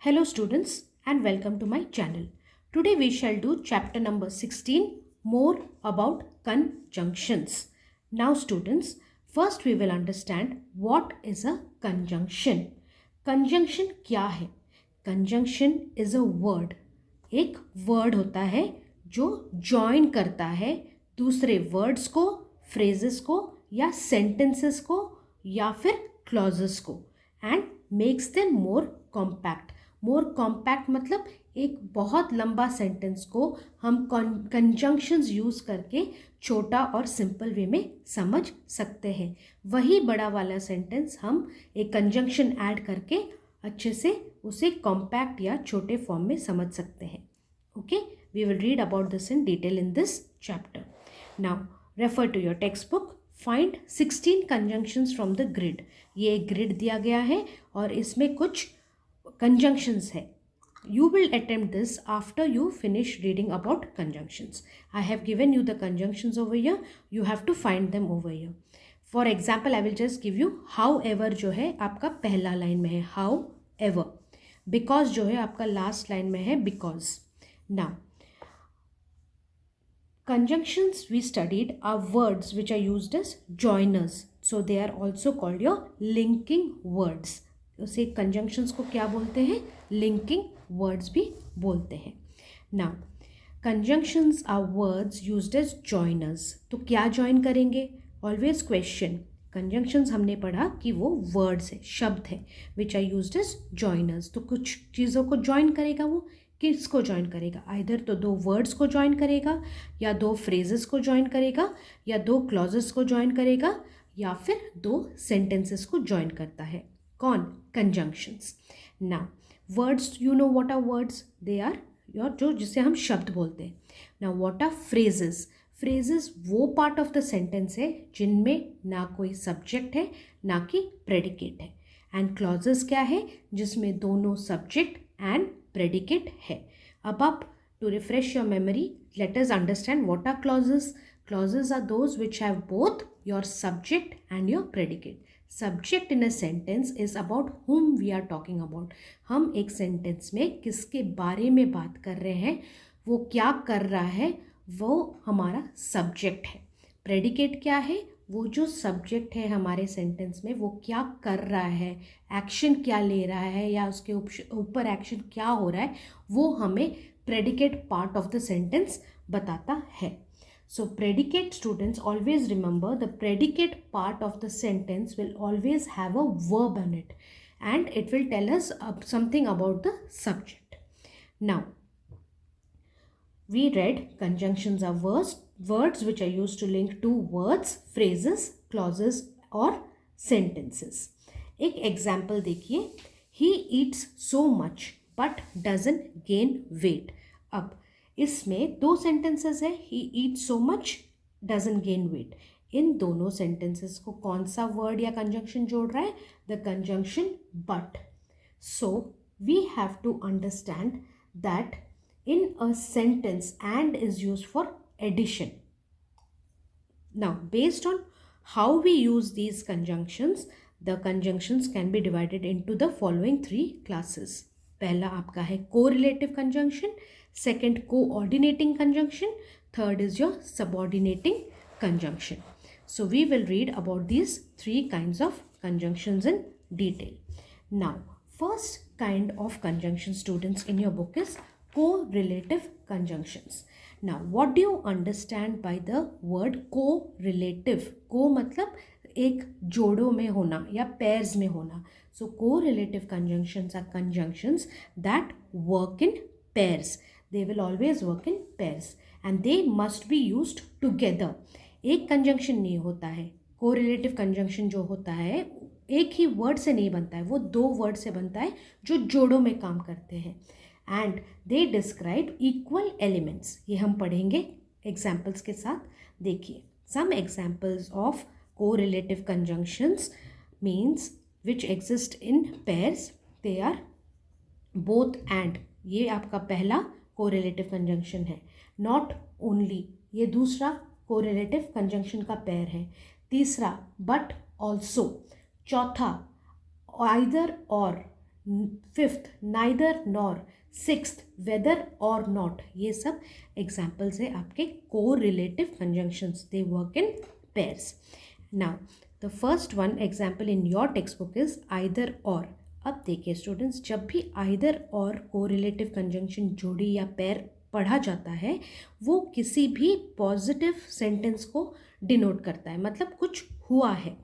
Hello students and welcome to my channel. Today we shall do chapter number 16, more about conjunctions. Now students, first we will understand what is a conjunction. Conjunction क्या है? Conjunction is a word. एक word होता है जो join करता है दूसरे words को, phrases को या sentences को या फिर clauses को and makes them more compact. More compact मतलब एक बहुत लंबा सेंटेंस को हम कंजंक्शंस यूज़ करके छोटा और सिंपल वे में समझ सकते हैं. वही बड़ा वाला सेंटेंस हम एक कंजंक्शन ऐड करके अच्छे से उसे कॉम्पैक्ट या छोटे फॉर्म में समझ सकते हैं. Okay, we will read about this in detail in this chapter. Now refer to your textbook. Find 16 conjunctions from the grid. ये एक ग्रिड दिया गया है और इसमें कुछ conjunctions है. You will attempt this after you finish reading about conjunctions. I have given you the conjunctions over here. You have to find them over here. For example, I will just give you however जो है आपका पहला line में है however. Because जो है आपका last line में है because. Now, conjunctions we studied are words which are used as joiners. So they are also called your linking words. उसे कंजंक्शंस को क्या बोलते हैं? लिंकिंग वर्ड्स भी बोलते हैं. Now conjunctions are words used as joiners. तो क्या जॉइन करेंगे? Always question. कंजंक्शंस हमने पढ़ा कि वो वर्ड्स है, शब्द है which are used as joiners. तो कुछ चीज़ों को जॉइन करेगा. वो किसको जॉइन करेगा? आइदर तो दो वर्ड्स को जॉइन करेगा या दो फ्रेजेस को जॉइन करेगा या दो क्लॉजेस को जॉइन करेगा या फिर दो सेंटेंसेस को जॉइन करता है. कौन? Conjunctions. Now words, you know what are words? They are your जो जिसे हम शब्द बोलते हैं. Now what are phrases? Phrases वो पार्ट ऑफ द सेंटेंस है जिनमें ना कोई सब्जेक्ट है ना कि प्रेडिकेट है. एंड क्लॉजेस क्या है? जिसमें दोनों सब्जेक्ट एंड प्रेडिकेट है. अब आप to refresh your memory, let us understand what are clauses. Clauses are those which have both your subject and your predicate. Subject in a sentence is about whom we are talking about. हम एक sentence में किसके बारे में बात कर रहे हैं, वो क्या कर रहा है, वो हमारा सब्जेक्ट है. प्रेडिकेट क्या है? वो जो सब्जेक्ट है हमारे सेंटेंस में वो क्या कर रहा है, एक्शन क्या ले रहा है या उसके ऊपर एक्शन क्या हो रहा है, वो हमें predicate part of the sentence बताता है. So predicate, students, always remember the predicate part of the sentence will always have a verb in it and it will tell us something about the subject. Now, we read conjunctions are words which are used to link two words, phrases, clauses or sentences. एक example देखिए. He eats so much but doesn't gain weight. अब इसमें दो sentences है. He eat so much, doesn't gain weight. इन दोनों sentences को कौन सा वर्ड या कंजंक्शन जोड़ रहा है? The conjunction but. So we have to understand that in a sentence and is use for addition. Now based on how we use these conjunctions, the conjunctions can be divided into the following 3 classes. पहला आपका है correlative conjunction, second coordinating conjunction, third is your subordinating conjunction. So we will read about these 3 kinds of conjunctions in detail. Now first kind of conjunction, students, in your book is correlative conjunctions. Now what do you understand by the word correlative? Co मतलब एक जोड़ों में होना या pairs में होना. So correlative conjunctions are conjunctions that work in pairs. They will always work in pairs and they must be used together. एक conjunction नहीं होता है. कोरिलेटिव कंजंक्शन जो होता है एक ही वर्ड से नहीं बनता है, वो दो वर्ड से बनता है जो जोड़ों में काम करते हैं. And they describe equal elements. ये हम पढ़ेंगे एग्जाम्पल्स के साथ. देखिए, some examples of correlative conjunctions means which exist in pairs. They are both and. ये आपका पहला कोरिलेटिव कंजंक्शन है. नॉट ओनली, ये दूसरा कोरिलेटिव कंजंक्शन का पेयर है. तीसरा बट ऑल्सो. चौथा either or. Fifth neither nor, sixth whether or not, ये सब एग्जाम्पल्स है आपके correlative conjunctions, they work in pairs. Now the first one example in your text book is either और. अब देखिए स्टूडेंट्स, जब भी आइदर और को रिलेटिव कंजंक्शन जोड़ी या पेयर पढ़ा जाता है वो किसी भी पॉजिटिव सेंटेंस को डिनोट करता है, मतलब कुछ हुआ है.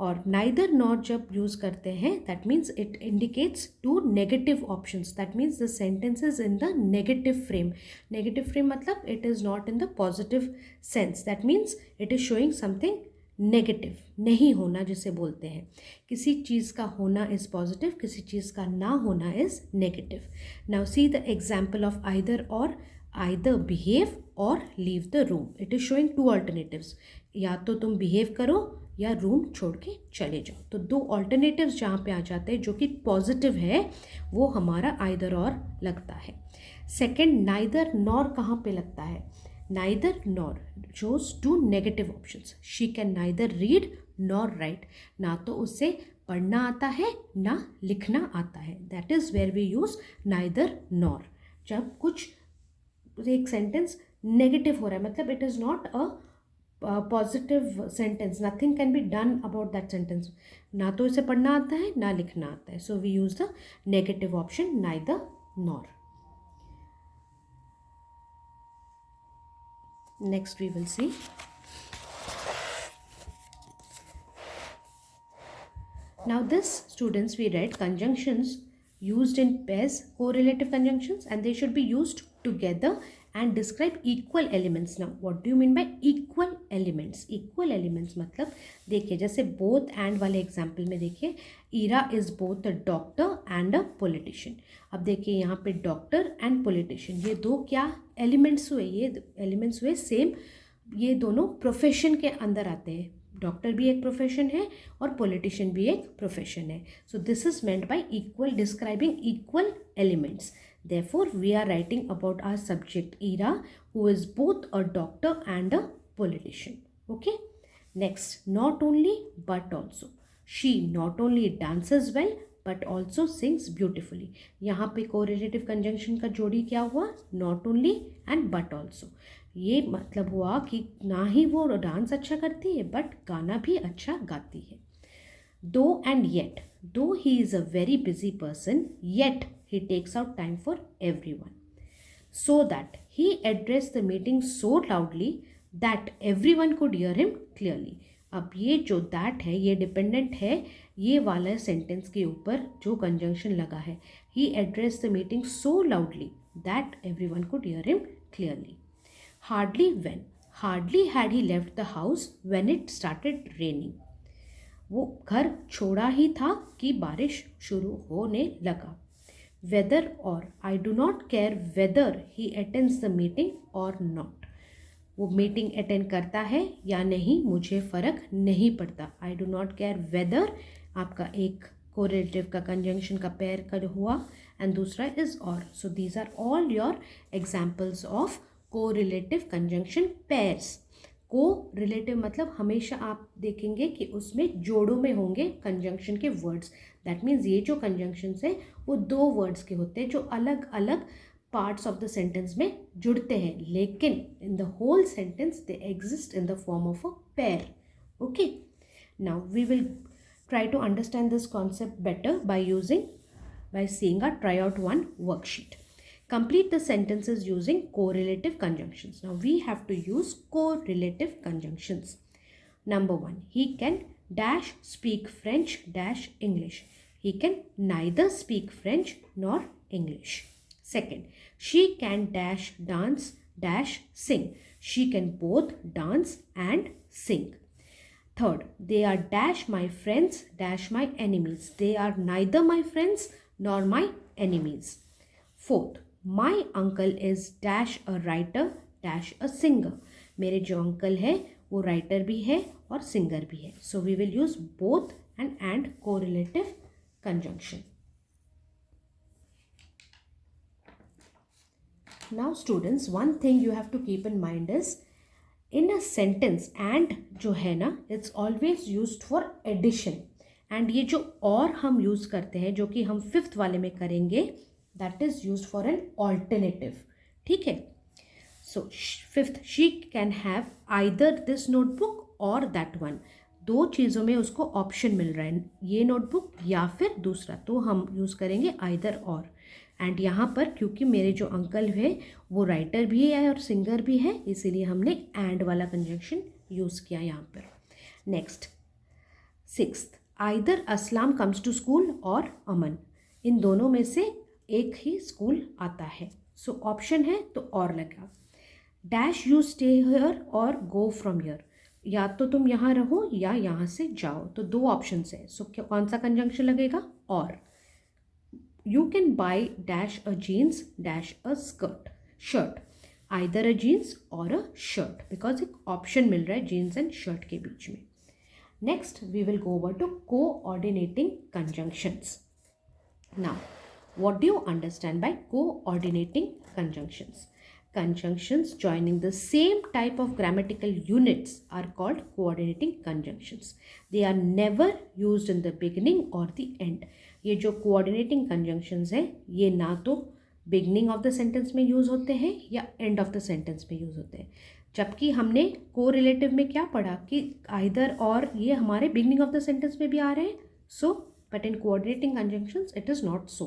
और नाइदर नॉर जब यूज़ करते हैं that means it indicates to negative options, that means the sentence is in the negative frame. Negative frame मतलब it is not in the positive sense, that means it is showing something negative, नहीं होना जिसे बोलते हैं. किसी चीज़ का होना is positive, किसी चीज़ का ना होना is negative. Now see the example of either or. Either behave or leave the room. It is showing two alternatives, या तो तुम बिहेव करो या रूम छोड़ के चले जाओ. तो दो ऑल्टरनेटिव्स जहाँ पे आ जाते हैं जो कि पॉजिटिव है वो हमारा आइदर और लगता है. सेकेंड नाइदर नॉर कहाँ पे लगता है? Neither nor shows two negative options. She can neither read nor write, ना तो उससे पढ़ना आता है ना लिखना आता है. That is where we use neither nor. जब कुछ एक सेंटेंस नेगेटिव हो रहा है मतलब it is not a positive sentence, nothing can be done about that sentence. ना तो इसे पढ़ना आता है ना लिखना आता है. So we use the negative option neither nor. Next we will see now this students we read conjunctions used in pairs, correlative conjunctions, and they should be used together and describe equal elements. Now what do you mean by equal elements? Equal elements मतलब देखिए जैसे both and वाले example में देखिए Ira is both a doctor and a politician. अब देखिए यहाँ पे डॉक्टर एंड पॉलिटिशियन ये दो क्या एलिमेंट्स हुए? ये एलिमेंट्स हुए सेम, ये दोनों प्रोफेशन के अंदर आते हैं. डॉक्टर भी एक प्रोफेशन है और पॉलिटिशियन भी एक प्रोफेशन है. So this is meant y equal, describing equal elements. Therefore, we are writing about our subject Ira, who is both a doctor and a politician. Okay. Next, not only but also. She not only dances well but also sings beautifully. यहाँ पे correlative conjunction का जोड़ी क्या हुआ? Not only and but also. ये मतलब हुआ कि ना ही वो डांस अच्छा करती है बट गाना भी अच्छा गाती है. Though and yet, though he is a very busy person, yet he takes out time for everyone. So that he addressed the meeting so loudly that everyone could hear him clearly. अब ये जो that है ये dependent है ये वाला sentence के ऊपर जो कंजंक्शन लगा है. He addressed the meeting so loudly that everyone could hear him clearly. Hardly when, hardly had he left the house when it started raining. वो घर छोड़ा ही था कि बारिश शुरू होने लगा. वेदर और, I do not care whether he attends the meeting और नॉट. वो मीटिंग अटेंड करता है या नहीं मुझे फ़र्क नहीं पड़ता. I do not care whether आपका एक कोरिलेटिव का कंजंक्शन का पेयर का हुआ एंड दूसरा is or. So these are all your examples of correlative conjunction pairs. Correlative मतलब हमेशा आप देखेंगे कि उसमें जोड़ों में होंगे कंजंक्शन के वर्ड्स. दैट मीन्स ये जो कंजंक्शंस है वो दो वर्ड्स के होते हैं जो अलग अलग पार्ट्स ऑफ द सेंटेंस में जुड़ते हैं लेकिन in the whole sentence they exist in the form of a pair. Okay, now we will try to understand this concept better by seeing a try out one worksheet. Complete the sentences using correlative conjunctions. Now we have to use correlative conjunctions. Number 1, he can dash speak French dash English. He can neither speak French nor English. Second, she can dash dance dash sing. She can both dance and sing. Third, they are dash my friends dash my enemies. They are neither my friends nor my enemies. Fourth, my uncle is dash a writer dash a singer. मेरे जो uncle है वो writer भी है और singer भी है. So we will use both and correlative conjunction. Now students, one thing you have to keep in mind is in a sentence and जो है ना it's always used for addition. And ये जो और हम यूज़ करते हैं जो कि हम फिफ्थ वाले में करेंगे, that is use for an alternative. ठीक है. So fifth, she can have either this notebook और दैट वन. दो चीज़ों में उसको ऑप्शन मिल रहा है, ये नोटबुक या फिर दूसरा, तो हम यूज़ करेंगे आइदर और. एंड यहाँ पर क्योंकि मेरे जो अंकल है वो राइटर भी है और सिंगर भी है, इसीलिए हमने एंड वाला कंजंक्शन यूज़ किया यहाँ पर. Next, sixth, either Aslam comes to school और अमन. इन दोनों में से एक ही स्कूल आता है. सो ऑप्शन है तो और लगा. डैश यू स्टे हियर और गो फ्रॉम हियर. या तो तुम यहाँ रहो या यहाँ से जाओ. तो दो ऑप्शन है. सो कौन सा कंजंक्शन लगेगा? Or. You can buy dash a jeans dash a shirt. Either a jeans or a shirt, because एक ऑप्शन मिल रहा है जीन्स एंड शर्ट के बीच में. Next, we will go over to coordinating conjunctions. Now, what do you understand by coordinating conjunctions? Conjunctions joining the same type of grammatical units are called coordinating conjunctions. They are never used in the beginning or the end. ये जो coordinating conjunctions है, ये ना तो beginning of the sentence में use होते हैं या end of the sentence में use होते हैं. जबकि हमने को रिलेटिव में क्या पढ़ा कि आइदर और ये हमारे बिगनिंग ऑफ द सेंटेंस में भी आ रहे हैं. So but in coordinating conjunctions it is not so.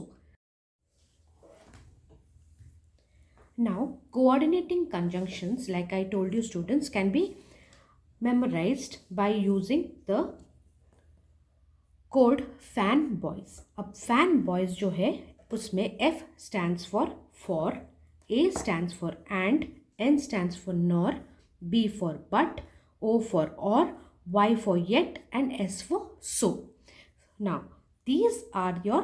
Now coordinating conjunctions, like I told you students, can be memorised by using the code fan boys. अब fan boys जो है उसमें F stands for, A stands for and, N stands for nor, B for but, O for or, Y for yet, and S for so. Now, these are your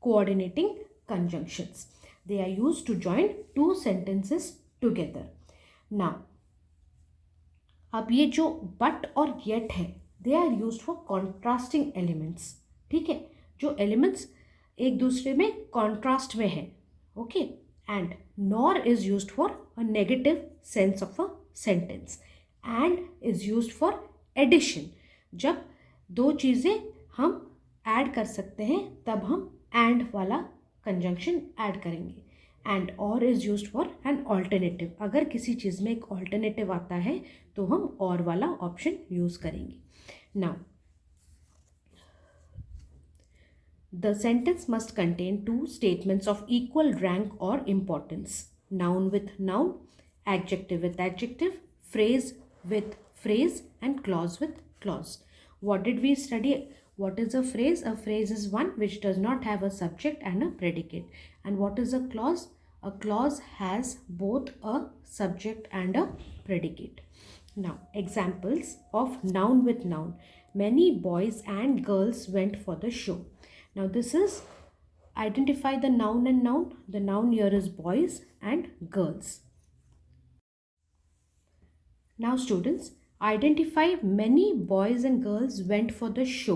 coordinating conjunctions. They are used to join two sentences together. Now, अब ये जो but और yet है, they are used for contrasting elements. ठीक है, जो elements एक दूसरे में contrast में है. Okay. And nor is used for a negative sense of a sentence. And is used for addition. जब दो चीज़ें हम ऐड कर सकते हैं तब हम and वाला conjunction ऐड करेंगे. And or is used for an alternative. अगर किसी चीज़ में एक alternative आता है तो हम or वाला ऑप्शन यूज़ करेंगे. Now, the sentence must contain two statements of equal rank or importance. Noun with noun, adjective with adjective, phrase with phrase, and clause with clause. What did we study? What is a phrase? A phrase is one which does not have a subject and a predicate. And what is a clause? A clause has both a subject and a predicate. Now, examples of noun with noun. Many boys and girls went for the show. Now this is identify the noun and noun. The noun here is boys and girls. Now students, identify many boys and girls went for the show.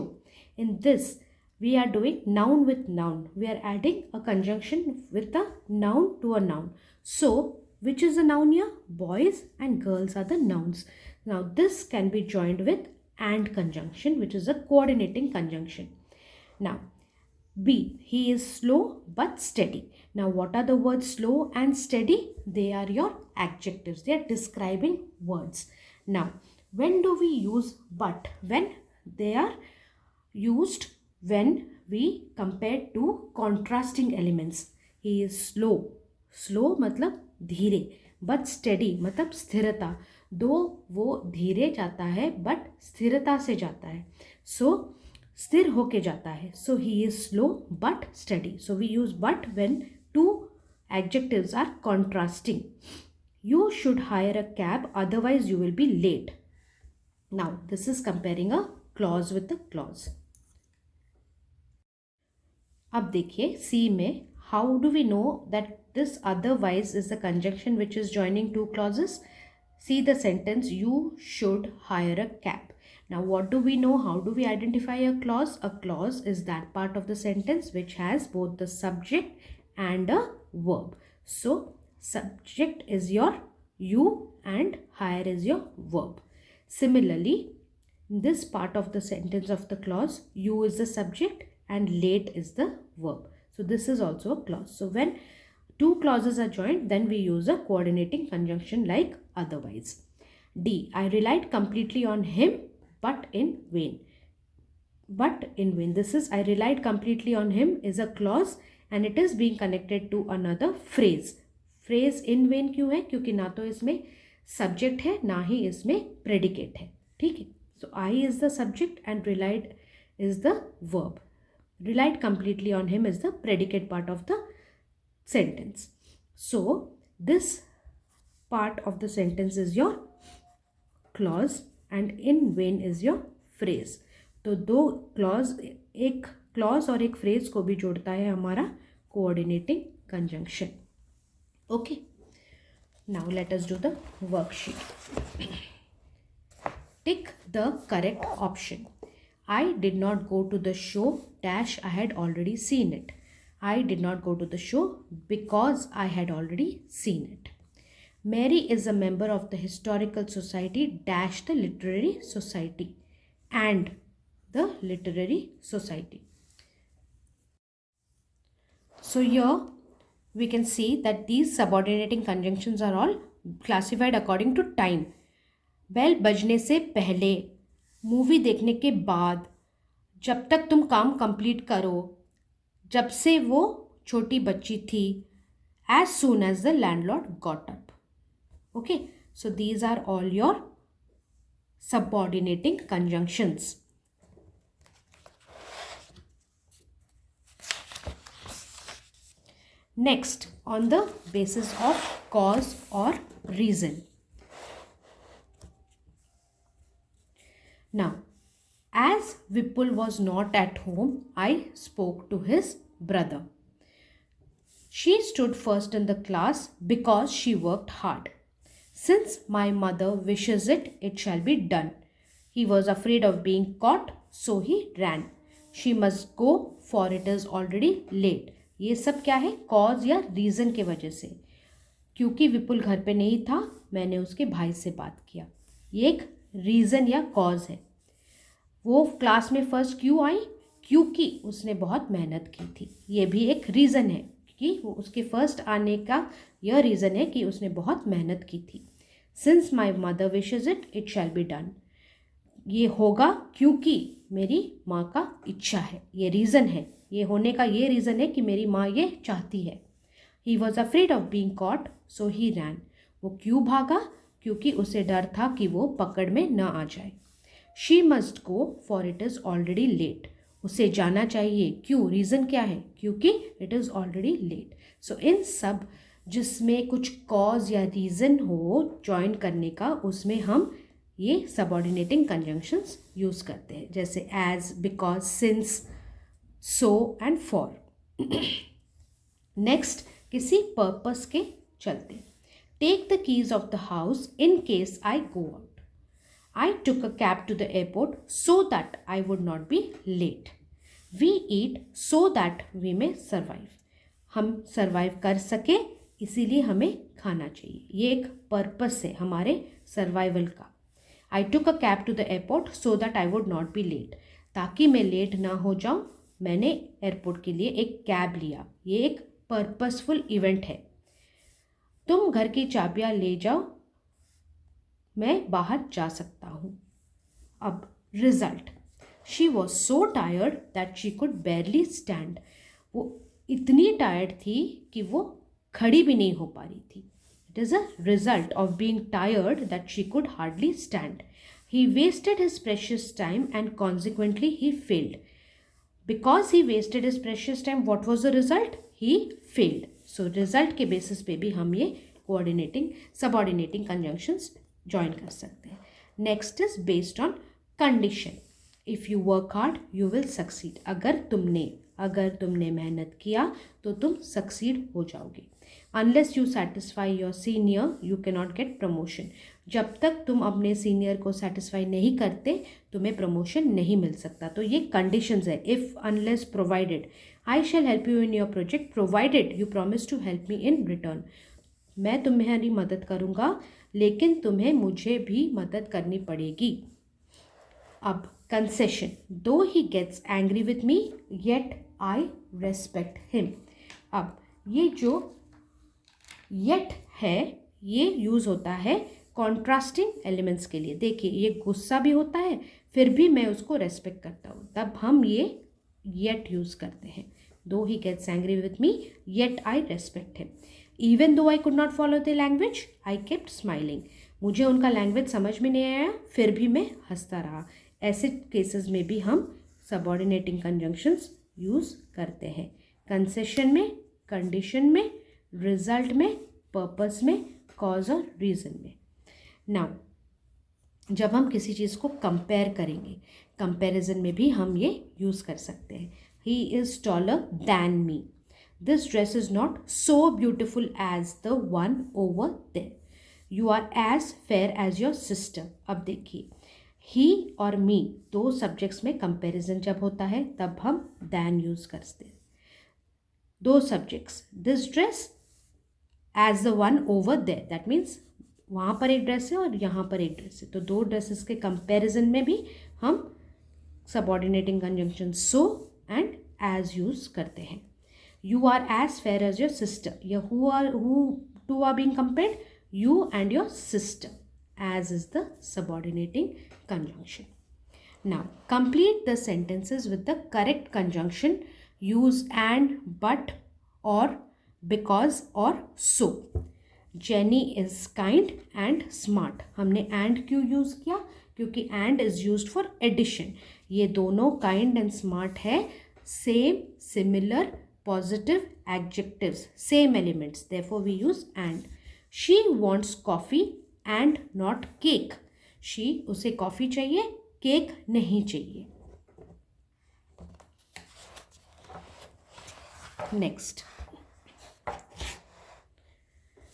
In this, we are doing noun with noun. We are adding a conjunction with a noun to a noun. So, which is the noun here? Boys and girls are the nouns. Now this can be joined with and conjunction, which is a coordinating conjunction. Now, B, he is slow but steady. Now what are the words slow and steady? They are your adjectives. They are describing words. Now when do we use but? When they are used when we compare two contrasting elements. He is slow. Slow मतलब धीरे, but steady मतलब स्थिरता. दो वो धीरे जाता है but स्थिरता से जाता है. So स्थिर होके जाता है. So he is slow but steady. So we use but when two adjectives are contrasting. You should hire a cab otherwise you will be late. Now this is comparing a clause with the clause. अब देखिए C में, how do we know that this otherwise is the conjunction which is joining two clauses. See the sentence, you should hire a cab. Now what do we know? How do we identify a clause? A clause is that part of the sentence which has both the subject and a verb. So subject is your you and hire is your verb. Similarly, this part of the sentence of the clause, you is the subject and late is the verb. So this is also a clause. So when two clauses are joined, then we use a coordinating conjunction like otherwise. D. I relied completely on him but in vain. But in vain. This is I relied completely on him is a clause and it is being connected to another phrase. Phrase in vain क्यों है? क्योंकि ना तो इसमें subject है ना ही इसमें predicate है. ठीक है. So I is the subject and relied is the verb. Relied completely on him is the predicate part of the sentence. So this part of the sentence is your clause and in vain is your phrase. तो दो clause, एक clause और एक phrase को भी जोड़ता है हमारा coordinating conjunction. Okay. Now let us do the worksheet. Tick the correct option. I did not go to the show dash I had already seen it. I did not go to the show because I had already seen it. Mary is a member of the historical society dash the literary society and the literary society. So here we can see that these subordinating conjunctions are all classified according to time. Bell बजने से पहले, movie देखने के बाद, जब तक तुम काम कंप्लीट करो, जब से वो छोटी बच्ची थी, as soon as the landlord got up. Okay, so these are all your subordinating conjunctions. Next, on the basis of cause or reason. Now, as Vipul was not at home, I spoke to his brother. She stood first in the class because she worked hard. Since my mother wishes it, it shall be done. He was afraid of being caught, so he ran. She must go, for it is already late. ये सब क्या है? Cause या reason के वजह से. क्योंकि विपुल घर पे नहीं था, मैंने उसके भाई से बात किया. ये एक रीज़न या कॉज है. वो क्लास में फर्स्ट क्यों आई? क्योंकि उसने बहुत मेहनत की थी. ये भी एक रीज़न है कि वो उसके फर्स्ट आने का यह रीज़न है कि उसने बहुत मेहनत की थी. Since my mother wishes it, it shall be done. ये होगा क्योंकि मेरी माँ का इच्छा है. ये रीज़न है. ये होने का ये रीज़न है कि मेरी माँ ये चाहती है. He was afraid of being caught, so he ran. वो क्यों भागा? क्योंकि उसे डर था कि वो पकड़ में न आ जाए. She must go, for it is already late. उसे जाना चाहिए. क्यों? रीज़न क्या है? क्योंकि it is already late. So इन सब जिसमें कुछ कॉज या रीज़न हो जॉइन करने का, उसमें हम ये सबऑर्डिनेटिंग कंजंक्शंस यूज़ करते हैं, जैसे as, because, since, so and for. Next, किसी पर्पस के चलते. Take the keys of the house in case I go out. I took a cab to the airport so that I would not be late. We eat so that we may survive. हम survive कर सके इसीलिए हमें खाना चाहिए. ये एक purpose है हमारे सर्वाइवल का. I took a cab to the airport so that I would not be late. ताकि मैं लेट ना हो जाऊं, मैंने एयरपोर्ट के लिए एक कैब लिया. ये एक पर्पसफुल इवेंट है. तुम घर की चाबियां ले जाओ, मैं बाहर जा सकता हूँ. अब result. She was so tired that she could बेयरली stand. वो इतनी टायर्ड थी कि वो खड़ी भी नहीं हो पा रही थी. It is a result of being tired that she could hardly stand. He wasted his precious time and consequently he failed. Because he wasted his precious time, what was the result? He failed. So result के basis पे भी हम ये coordinating subordinating conjunctions join कर सकते हैं. Next is based on condition. If you work hard you will succeed. अगर तुमने मेहनत किया तो तुम सक्सीड हो जाओगे. Unless you satisfy your senior you can not gate promotion. जब तक तुम अपने सीनियर को सेटिस्फाई नहीं करते तुम्हें प्रमोशन नहीं मिल सकता. तो ये कंडीशंस है. If, unless, provided. I shall help you in your project provided you promise to help me in return. मैं तुम्हारी मदद करूँगा लेकिन तुम्हें मुझे भी मदद करनी पड़ेगी. अब concession, though he gets angry with me yet I respect him. अब ये जो येट है ये यूज़ होता है कॉन्ट्रास्टिंग एलिमेंट्स के लिए। देखिए ये गुस्सा भी होता है फिर भी मैं उसको रेस्पेक्ट करता हूँ, तब हम ये येट यूज़ करते हैं। Though he gets angry with me yet I respect him. Even though I could not follow the language I kept smiling. मुझे उनका लैंग्वेज समझ में नहीं आया फिर भी मैं हंसता रहा। ऐसे केसेस में भी हम सबऑर्डिनेटिंग कंजंक्शंस यूज़ करते हैं, कंसेशन में, कंडीशन में, रिजल्ट में, पर्पस में, कॉज और रीज़न में। नाउ जब हम किसी चीज़ को कंपेयर करेंगे, कंपैरिजन में भी हम ये यूज़ कर सकते हैं। He is taller than me, this dress is not so beautiful as the one over there, you are as fair as your sister. अब देखिए ही और मी दो सब्जेक्ट्स में कंपैरिजन जब होता है तब हम दैन यूज़ करते हैं। दो subjects, this dress as the one over there, that means वहाँ पर एक ड्रेस है और यहाँ पर एक ड्रेस है, तो दो ड्रेसेस के कंपैरिजन में भी हम subordinating conjunction so and as use करते हैं। You are as fair as your sister, या who two are being compared, you and your sister, as is the subordinating conjunction. Now complete the sentences with the correct conjunction. Use and, but, or, because or so. Jenny is kind and smart. हमने and क्यों use किया? क्योंकि and is used for addition. ये दोनों kind and smart है, same, similar, positive adjectives, same elements, therefore we use and. She wants coffee and not cake. She, उसे coffee चाहिए, cake नहीं चाहिए। Next,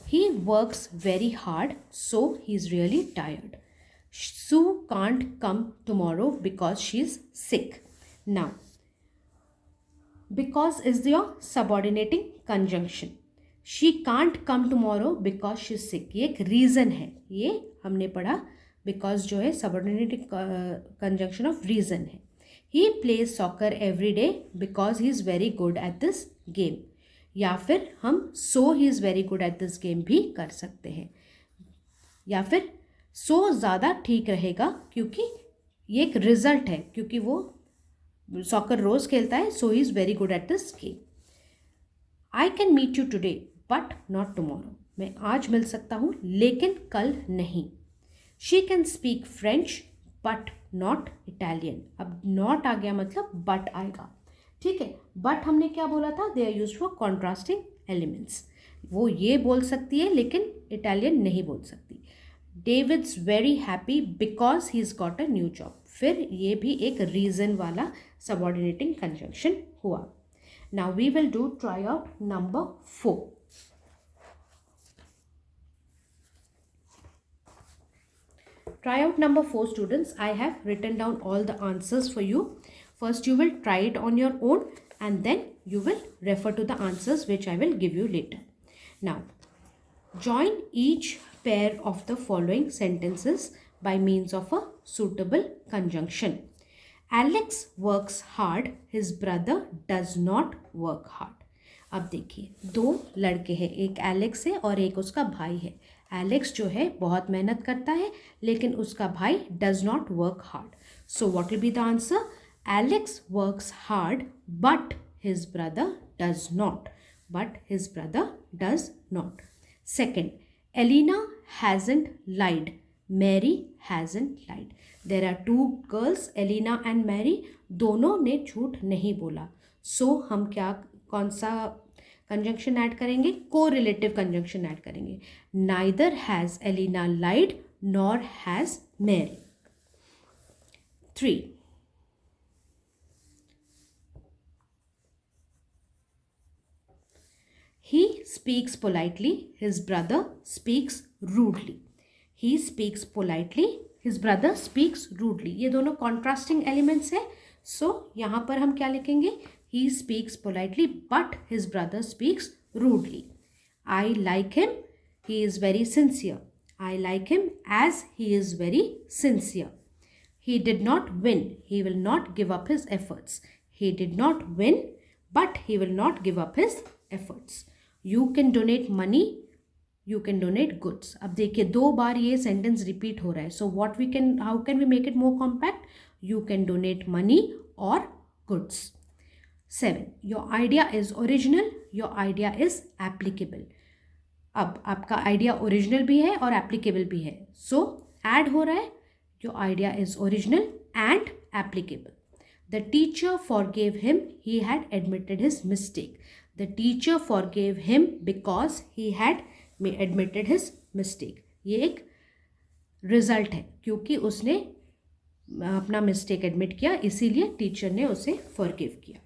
he works very hard so he's really tired. Sue can't come tomorrow because she's sick. Now because is your subordinating conjunction. She can't come tomorrow because she is sick, ये एक reason है, ये हमने पढ़ा। Because जो है subordinating conjunction of reason है। He plays soccer every day because he is very good at this game, या फिर हम so he is very good at this game भी कर सकते हैं, या फिर सो ज़्यादा ठीक रहेगा क्योंकि ये एक रिजल्ट है, क्योंकि वो सॉकर रोज़ खेलता है, so he is very good at this game. I can meet you today but not tomorrow, मैं आज मिल सकता हूँ लेकिन कल नहीं। She can speak French but not Italian, अब नॉट आ गया मतलब बट आएगा, ठीक है। बट हमने क्या बोला था, they are used for contrasting elements, वो ये बोल सकती है लेकिन इटालियन नहीं बोल सकती। David's very happy because he is got a new job, फिर ये भी एक रीज़न वाला सबऑर्डिनेटिंग कंजंक्शन हुआ। Now we will do tryout number 4. Tryout number 4 students, I have written down all the answers for you. First you will try it on your own and then you will refer to the answers which I will give you later. Now join each pair of the following sentences by means of a suitable conjunction. Alex works hard, his brother does not work hard. अब देखिए दो लड़के हैं, एक Alex है और एक उसका भाई है। एलेक्स जो है बहुत मेहनत करता है लेकिन उसका भाई does not work hard. So what will be the answer? Alex works hard but his brother does not, but his brother does not. Second, Elina hasn't lied, Mary hasn't lied. There are two girls, Elina and Mary, दोनों ने झूठ नहीं बोला। सो हम क्या, कौन सा conjunction add करेंगे? को रिलेटिव कंजंक्शन ऐड करेंगे। Neither has Elina lied nor has Mary. 3, he speaks politely, his brother speaks rudely. He speaks politely, his brother speaks rudely. ये दोनों contrasting elements है। So यहाँ पर हम क्या लिखेंगे? He speaks politely but his brother speaks rudely. I like him, he is very sincere. I like him as he is very sincere. he did not win, he will not give up his efforts. He did not win, but he will not give up his efforts. You can donate money, you can donate goods. अब देखिए 2 बार ये sentence repeat हो रहा है. So what we can, how can we make it more compact? You can donate money or goods. 7. Your idea is original, your idea is applicable. अब आपका idea original भी है और एप्लीकेबल भी है. सो ऐड हो रहा है, your idea is original and applicable. The teacher forgave him, he had admitted his mistake. The teacher forgave him because he had admitted his mistake. ये एक रिजल्ट है क्योंकि उसने अपना मिस्टेक एडमिट किया, इसीलिए टीचर ने उसे फॉरगिव किया.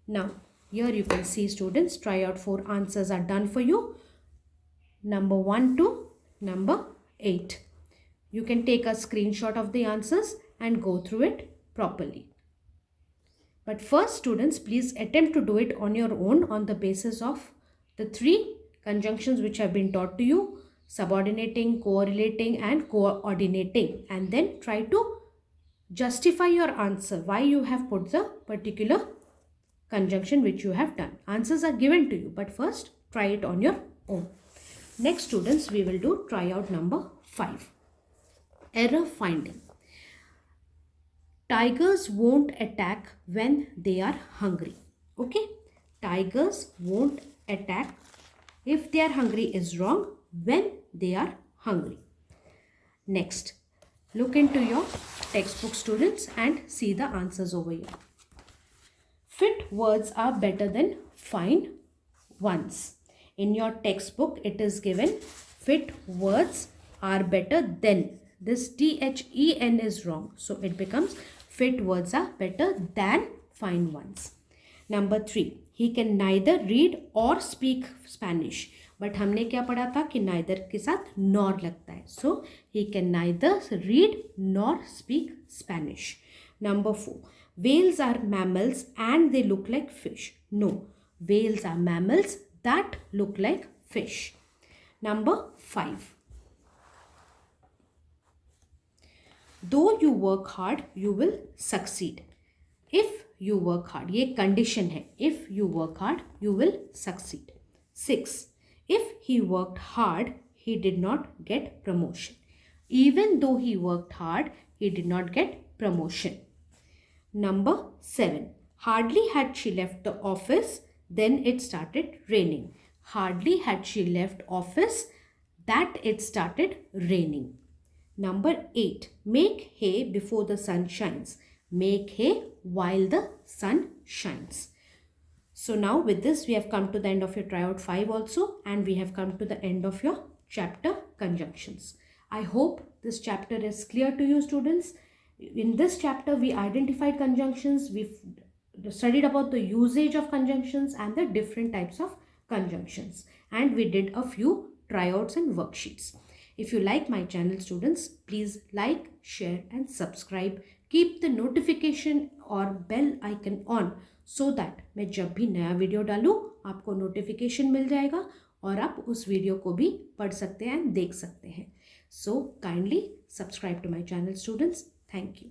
Now here you can see students, try out 4 answers are done for you. Number 1 to number 8. You can take a screenshot of the answers and go through it properly. But first, students, please attempt to do it on your own on the basis of the 3 conjunctions which have been taught to you: subordinating, correlating and coordinating. And then try to justify your answer, why you have put the particular conjunction which you have done. Answers are given to you, but first try it on your own. Next, students, we will do tryout number 5. Error finding. Tigers won't attack when they are hungry. Okay, tigers won't attack if they are hungry is wrong, when they are hungry. Next, look into your textbook, students, and see the answers over here. Fit words are better than fine ones. In your textbook, it is given fit words are better than. This THEN is wrong. So it becomes fit words are better than fine ones. Number 3. He can neither read or speak Spanish. But हमने क्या पढ़ा था कि neither के साथ nor लगता है. So he can neither read nor speak Spanish. Number 4. Whales are mammals and they look like fish. No. Whales are mammals that look like fish. Number 5. Though you work hard, you will succeed. If you work hard, ये condition है. If you work hard, you will succeed. 6. If he worked hard, he did not get promotion. Even though he worked hard, he did not get promotion. Number 7. Hardly had she left the office, then it started raining. Hardly had she left office that it started raining. Number 8. Make hay before the sun shines. Make hay while the sun shines. So now with this we have come to the end of your tryout 5 also, and we have come to the end of your chapter conjunctions. I hope this chapter is clear to you, students. In this chapter we identified conjunctions, we've studied about the usage of conjunctions and the different types of conjunctions, and we did a few tryouts and worksheets. If you like my channel, students, please like, share and subscribe. Keep the notification or bell icon on so that मैं जब भी नया video डालूँ आपको notification मिल जाएगा और आप उस वीडियो को भी पढ़ सकते हैं, देख सकते हैं. So kindly subscribe to my channel, students. Thank you.